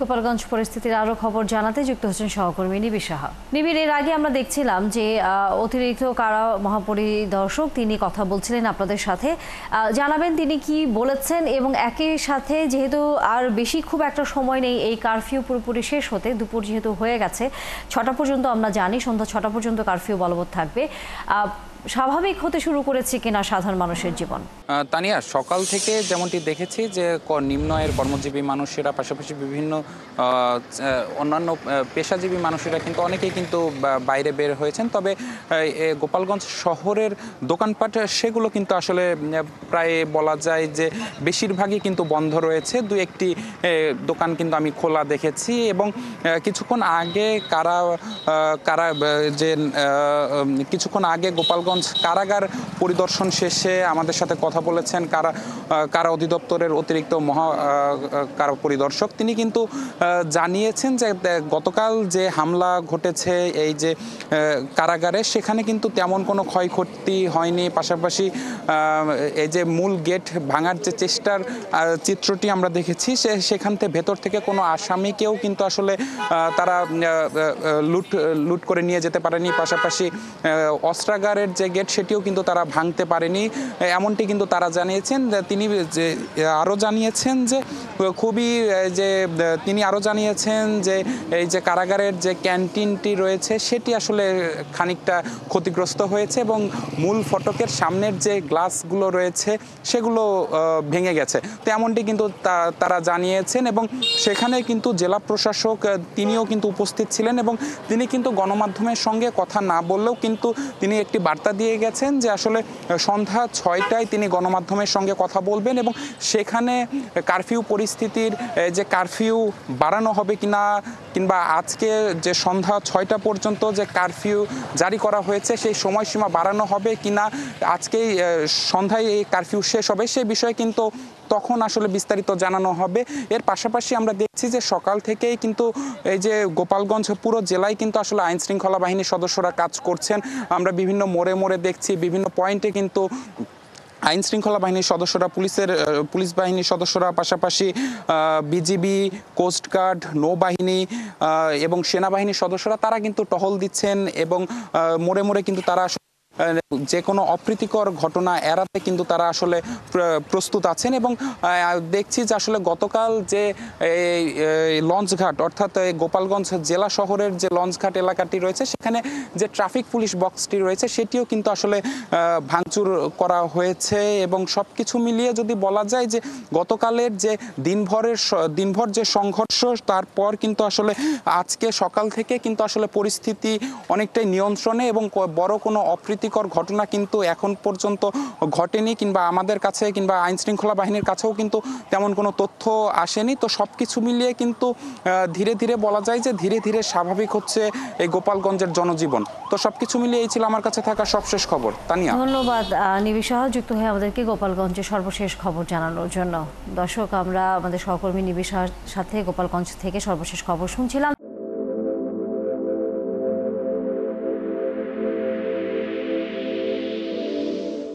গোপালগঞ্জ পরিস্থিতির আরো খবর জানাতে যুক্ত হচ্ছেন সহকর্মী নিবিড় সাহা। নিবিড়, এর আগে আমরা দেখছিলাম যে অতিরিক্ত কারা মহাপরিদর্শক তিনি কথা বলছিলেন আপনাদের সাথে। জানাবেন তিনি কি বলেছেন, এবং একই সাথে যেহেতু আর বেশি খুব একটা সময় নেই এই কারফিউ পুরোপুরি শেষ হতে, দুপুর যেহেতু হয়ে গেছে 6টা পর্যন্ত, আমরা জানি সন্ধ্যা 6টা পর্যন্ত কারফিউ বলবৎ থাকবে, স্বাভাবিক হতে শুরু করেছে কিনা সাধারণ মানুষের জীবন? তানিয়া, সকাল থেকে যেমনটি দেখেছি যে নিম্ন আয়ের কর্মজীবী মানুষেরা, পাশাপাশি বিভিন্ন অন্যান্য পেশাজীবী মানুষেরা কিন্তু অনেকেই কিন্তু বাইরে বের হয়েছেন। তবে গোপালগঞ্জ শহরের দোকানপাট সেগুলো কিন্তু আসলে প্রায় বলা যায় যে বেশিরভাগই কিন্তু বন্ধ রয়েছে। দু একটি দোকান কিন্তু আমি খোলা দেখেছি, এবং কিছুক্ষণ আগে কিছুক্ষণ আগে গোপালগঞ্জ কারাগার পরিদর্শন শেষে আমাদের সাথে কথা বলেছেন কারা অধিদপ্তরের অতিরিক্ত কারা পরিদর্শক। তিনি কিন্তু জানিয়েছেন যে গতকাল যে হামলা ঘটেছে এই যে কারাগারে, সেখানে কিন্তু তেমন কোনো ক্ষয়ক্ষতি হয়নি। পাশাপাশি এই যে মূল গেট ভাঙার যে চেষ্টার চিত্রটি আমরা দেখেছি, সেখান থেকে ভেতর থেকে কোনো আসামিকেও কিন্তু আসলে তারা লুট করে নিয়ে যেতে পারেনি। পাশাপাশি অস্ত্রাগারের যে গেট সেটিও কিন্তু তারা ভাঙতে পারেনি, এমনটি কিন্তু তারা জানিয়েছেন। তিনি আরও জানিয়েছেন যে এই যে কারাগারের যে ক্যান্টিনটি রয়েছে সেটি আসলে খানিকটা ক্ষতিগ্রস্ত হয়েছে, এবং মূল ফটকের সামনের যে গ্লাসগুলো রয়েছে সেগুলো ভেঙে গেছে। তো এমনটি কিন্তু তারা জানিয়েছেন, এবং সেখানে কিন্তু জেলা প্রশাসক তিনিও কিন্তু উপস্থিত ছিলেন, এবং তিনি কিন্তু গণমাধ্যমের সঙ্গে কথা না বললেও কিন্তু তিনি একটি বার্তা দিয়ে গেছেন যে আসলে সন্ধ্যা 6টায় তিনি গণমাধ্যমের সঙ্গে কথা বলবেন, এবং সেখানে কারফিউ পরিস্থিতির যে কারফিউ বাড়ানো হবে কিনা, কিংবা আজকে যে সন্ধ্যা 6টা পর্যন্ত যে কারফিউ জারি করা হয়েছে সেই সময়সীমা বাড়ানো হবে কিনা, আজকেই সন্ধ্যায় এই কারফিউ শেষ হবে, সেই বিষয়ে কিন্তু তখন আসলে বিস্তারিত জানানো হবে। এর পাশাপাশি আমরা দেখছি যে সকাল থেকেই কিন্তু এই যে গোপালগঞ্জ পুরো জেলায় কিন্তু আসলে আইন শৃঙ্খলা বাহিনীর সদস্যরা কাজ করছেন। আমরা বিভিন্ন মোড়ে দেখছি, বিভিন্ন পয়েন্টে কিন্তু আইন শৃঙ্খলা বাহিনীর সদস্যরা, পুলিশ বাহিনীর সদস্যরা, পাশাপাশি বিজিবি, কোস্টগার্ড, নৌবাহিনী এবং সেনাবাহিনীর সদস্যরা তারা কিন্তু টহল দিচ্ছেন, এবং মোড়ে কিন্তু তারা যে কোনো অপ্রীতিকর ঘটনা এড়াতে কিন্তু তারা আসলে প্রস্তুত আছেন। এবং দেখছি যে আসলে গতকাল যে লঞ্চঘাট, অর্থাৎ গোপালগঞ্জ জেলা শহরের যে লঞ্চঘাট এলাকাটি রয়েছে, সেখানে যে ট্রাফিক পুলিশ বক্সটি রয়েছে সেটিও কিন্তু আসলে ভাঙচুর করা হয়েছে। এবং সব কিছু মিলিয়ে যদি বলা যায় যে গতকালের যে দিনভর যে সংঘর্ষ, তারপর কিন্তু আসলে আজকে সকাল থেকে কিন্তু আসলে পরিস্থিতি অনেকটাই নিয়ন্ত্রণে, এবং বড় কোনো অপ্রীতিকর ঘটনা কিন্তু এখন পর্যন্ত ঘটেনি, কিংবা আমাদের কাছে কিংবা আইন শৃঙ্খলা বাহিনীর কাছেও কিন্তু তেমন কোনো তথ্য আসেনি। তো সব কিছু মিলিয়ে কিন্তু ধীরে ধীরে বলা যায় যে ধীরে ধীরে স্বাভাবিক হচ্ছে এই গোপালগঞ্জের জনজীবন। তো সব কিছু মিলিয়ে এই ছিল আমার কাছে থাকা সবশেষ খবর। তানিয়া, ধন্যবাদ নিবিড় সাহা যুক্ত হয়ে আমাদেরকে গোপালগঞ্জের সর্বশেষ খবর জানানোর জন্য। দর্শক, আমরা আমাদের সহকর্মী নিবিড় সাহার সাথে গোপালগঞ্জ থেকে সর্বশেষ খবর শুনছিলাম।